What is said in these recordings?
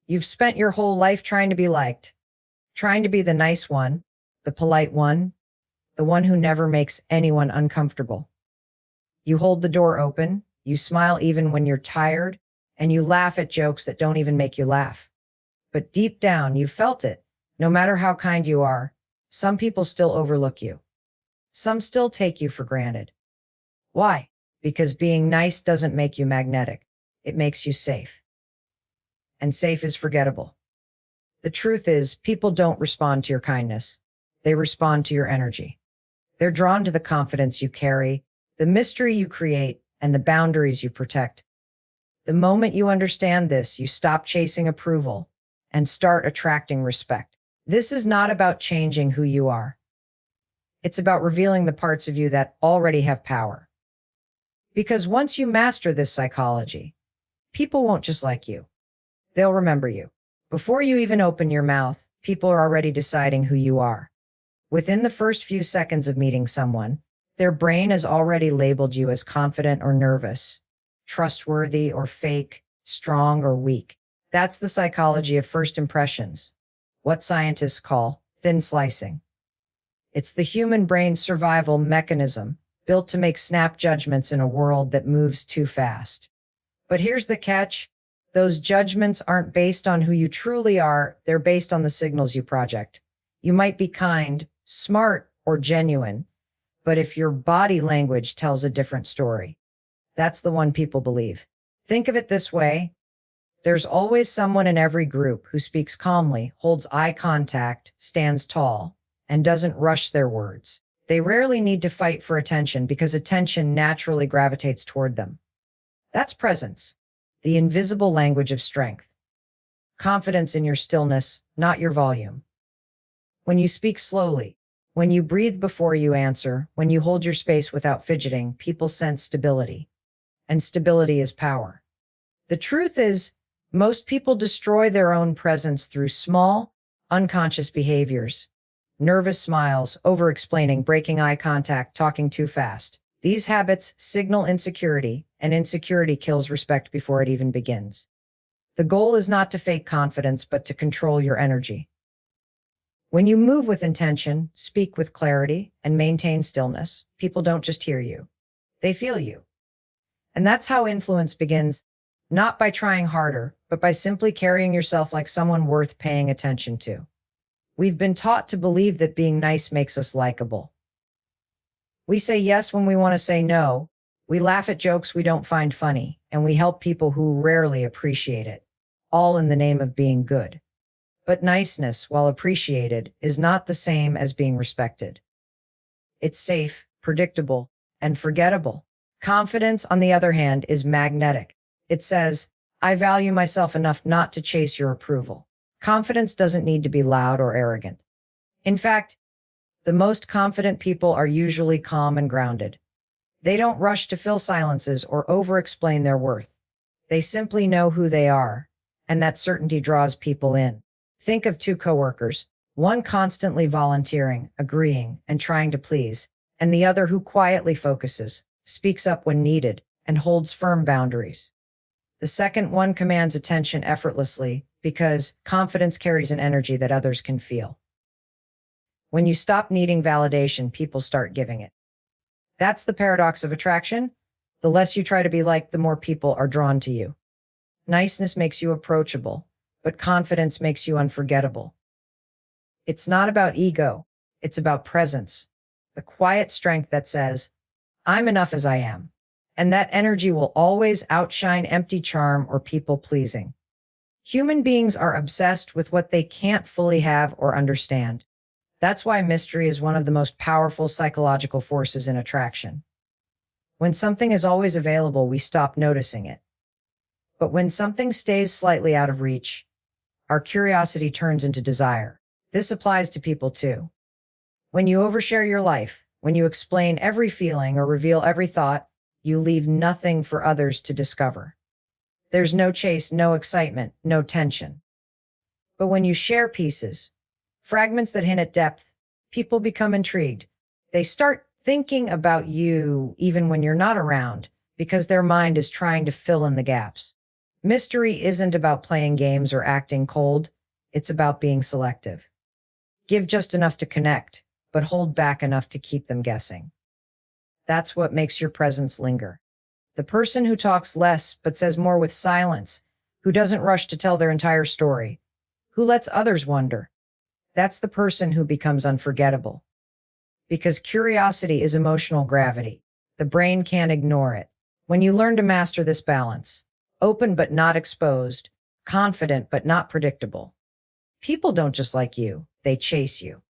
You've spent your whole life trying to be liked, trying to be the nice one, the polite one, the one who never makes anyone uncomfortable. You hold the door open, you smile even when you're tired, and you laugh at jokes that don't even make you laugh. But deep down, you felt it. No matter how kind you are, some people still overlook you. Some still take you for granted. Why? Because being nice doesn't make you magnetic. It makes you safe. And safe is forgettable. The truth is, people don't respond to your kindness. They respond to your energy. They're drawn to the confidence you carry, the mystery you create, and the boundaries you protect. The moment you understand this, you stop chasing approval and start attracting respect. This is not about changing who you are. It's about revealing the parts of you that already have power. Because once you master this psychology, people won't just like you. They'll remember you. Before you even open your mouth, people are already deciding who you are. Within the first few seconds of meeting someone, their brain has already labeled you as confident or nervous, trustworthy or fake, strong or weak. That's the psychology of first impressions, what scientists call thin slicing. It's the human brain's survival mechanism, built to make snap judgments in a world that moves too fast. But here's the catch. Those judgments aren't based on who you truly are. They're based on the signals you project. You might be kind, smart, or genuine, but if your body language tells a different story, that's the one people believe. Think of it this way. There's always someone in every group who speaks calmly, holds eye contact, stands tall, and doesn't rush their words. They rarely need to fight for attention because attention naturally gravitates toward them. That's presence, the invisible language of strength. Confidence in your stillness, not your volume. When you speak slowly, when you breathe before you answer, when you hold your space without fidgeting, people sense stability. And stability is power. The truth is, most people destroy their own presence through small, unconscious behaviors. Nervous smiles, over-explaining, breaking eye contact, talking too fast. These habits signal insecurity, and insecurity kills respect before it even begins. The goal is not to fake confidence, but to control your energy. When you move with intention, speak with clarity, and maintain stillness, people don't just hear you. They feel you. And that's how influence begins, not by trying harder, but by simply carrying yourself like someone worth paying attention to. We've been taught to believe that being nice makes us likable. We say yes when we want to say no. We laugh at jokes we don't find funny, and we help people who rarely appreciate it, all in the name of being good. But niceness, while appreciated, is not the same as being respected. It's safe, predictable, and forgettable. Confidence, on the other hand, is magnetic. It says, I value myself enough not to chase your approval. Confidence doesn't need to be loud or arrogant. In fact, the most confident people are usually calm and grounded. They don't rush to fill silences or over-explain their worth. They simply know who they are, and that certainty draws people in. Think of two coworkers, one constantly volunteering, agreeing, and trying to please, and the other who quietly focuses, speaks up when needed, and holds firm boundaries. The second one commands attention effortlessly because confidence carries an energy that others can feel. When you stop needing validation, people start giving it. That's the paradox of attraction. The less you try to be liked, the more people are drawn to you. Niceness makes you approachable, but confidence makes you unforgettable. It's not about ego. It's about presence. The quiet strength that says, I'm enough as I am. And that energy will always outshine empty charm or people pleasing. Human beings are obsessed with what they can't fully have or understand. That's why mystery is one of the most powerful psychological forces in attraction. When something is always available, we stop noticing it. But when something stays slightly out of reach, our curiosity turns into desire. This applies to people too. When you overshare your life, when you explain every feeling or reveal every thought, you leave nothing for others to discover. There's no chase, no excitement, no tension. But when you share pieces, fragments that hint at depth, people become intrigued. They start thinking about you even when you're not around, because their mind is trying to fill in the gaps. Mystery isn't about playing games or acting cold. It's about being selective. Give just enough to connect, but hold back enough to keep them guessing. That's what makes your presence linger. The person who talks less but says more with silence, who doesn't rush to tell their entire story, who lets others wonder. That's the person who becomes unforgettable. Because curiosity is emotional gravity. The brain can't ignore it. When you learn to master this balance, open but not exposed, confident but not predictable, people don't just like you, they chase you.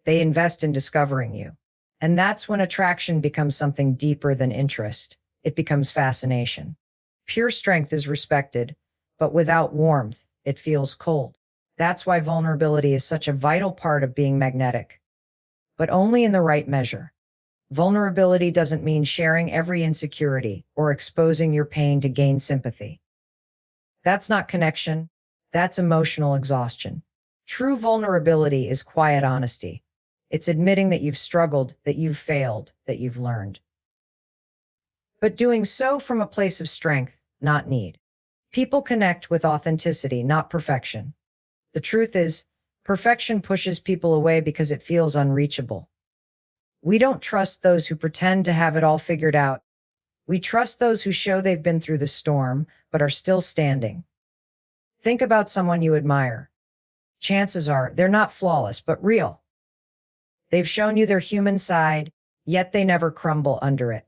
They invest in discovering you. And that's when attraction becomes something deeper than interest. It becomes fascination. Pure strength is respected, but without warmth, it feels cold. That's why vulnerability is such a vital part of being magnetic. But only in the right measure. Vulnerability doesn't mean sharing every insecurity or exposing your pain to gain sympathy. That's not connection. That's emotional exhaustion. True vulnerability is quiet honesty. It's admitting that you've struggled, that you've failed, that you've learned. But doing so from a place of strength, not need. People connect with authenticity, not perfection. The truth is, perfection pushes people away because it feels unreachable. We don't trust those who pretend to have it all figured out. We trust those who show they've been through the storm, but are still standing. Think about someone you admire. Chances are they're not flawless, but real. They've shown you their human side, yet they never crumble under it.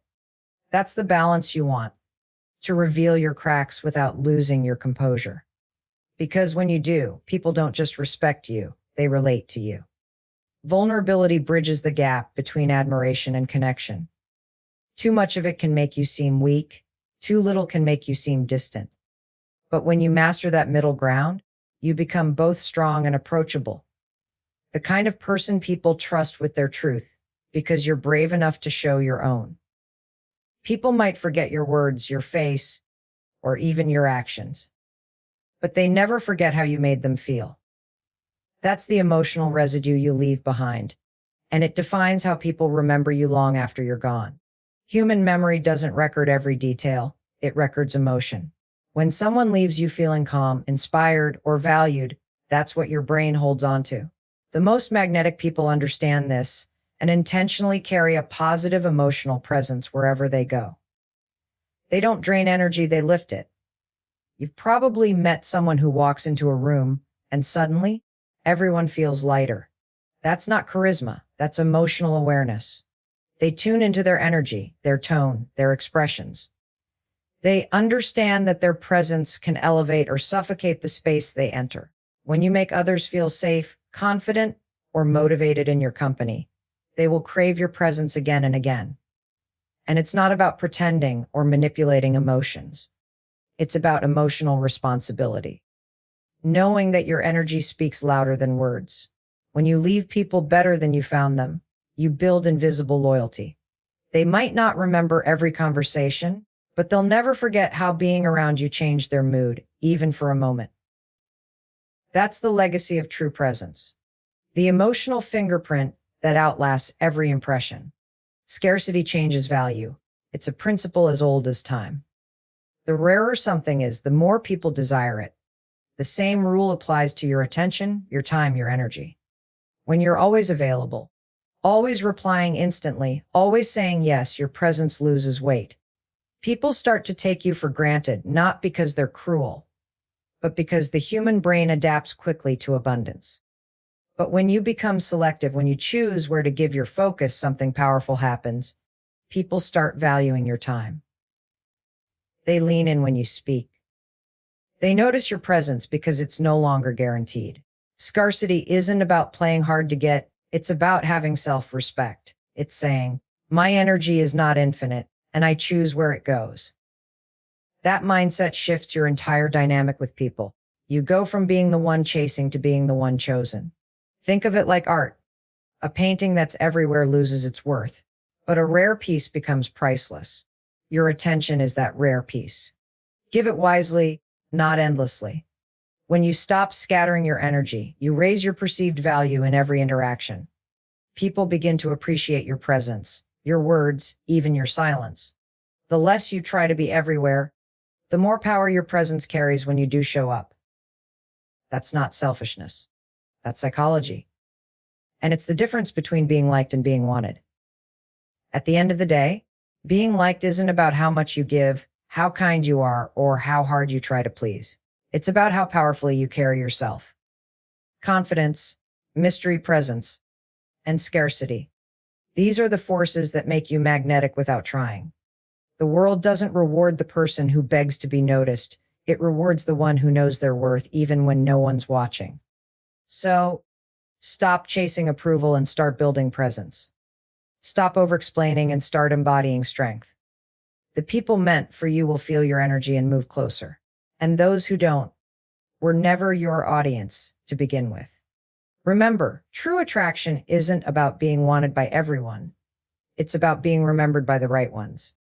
That's the balance you want, to reveal your cracks without losing your composure. Because when you do, people don't just respect you, they relate to you. Vulnerability bridges the gap between admiration and connection. Too much of it can make you seem weak, too little can make you seem distant. But when you master that middle ground, you become both strong and approachable. The kind of person people trust with their truth, because you're brave enough to show your own. People might forget your words, your face, or even your actions. But they never forget how you made them feel. That's the emotional residue you leave behind, and it defines how people remember you long after you're gone. Human memory doesn't record every detail, it records emotion. When someone leaves you feeling calm, inspired, or valued, that's what your brain holds on to. The most magnetic people understand this and intentionally carry a positive emotional presence wherever they go. They don't drain energy, they lift it. You've probably met someone who walks into a room and suddenly everyone feels lighter. That's not charisma, that's emotional awareness. They tune into their energy, their tone, their expressions. They understand that their presence can elevate or suffocate the space they enter. When you make others feel safe, confident, or motivated in your company, they will crave your presence again and again. And it's not about pretending or manipulating emotions. It's about emotional responsibility. Knowing that your energy speaks louder than words. When you leave people better than you found them, you build invisible loyalty. They might not remember every conversation, but they'll never forget how being around you changed their mood, even for a moment. That's the legacy of true presence. The emotional fingerprint that outlasts every impression. Scarcity changes value. It's a principle as old as time. The rarer something is, the more people desire it. The same rule applies to your attention, your time, your energy. When you're always available, always replying instantly, always saying yes, your presence loses weight. People start to take you for granted, not because they're cruel, but because the human brain adapts quickly to abundance. But when you become selective, when you choose where to give your focus, something powerful happens. People start valuing your time. They lean in when you speak. They notice your presence because it's no longer guaranteed. Scarcity isn't about playing hard to get, it's about having self-respect. It's saying, my energy is not infinite, and I choose where it goes. That mindset shifts your entire dynamic with people. You go from being the one chasing to being the one chosen. Think of it like art. A painting that's everywhere loses its worth, but a rare piece becomes priceless. Your attention is that rare piece. Give it wisely, not endlessly. When you stop scattering your energy, you raise your perceived value in every interaction. People begin to appreciate your presence, your words, even your silence. The less you try to be everywhere, the more power your presence carries when you do show up. That's not selfishness. That's psychology. And it's the difference between being liked and being wanted. At the end of the day, being liked isn't about how much you give, how kind you are, or how hard you try to please. It's about how powerfully you carry yourself. Confidence, mystery presence, and scarcity. These are the forces that make you magnetic without trying. The world doesn't reward the person who begs to be noticed. It rewards the one who knows their worth even when no one's watching. So, stop chasing approval and start building presence. Stop over-explaining and start embodying strength. The people meant for you will feel your energy and move closer. And those who don't were never your audience to begin with. Remember, true attraction isn't about being wanted by everyone. It's about being remembered by the right ones.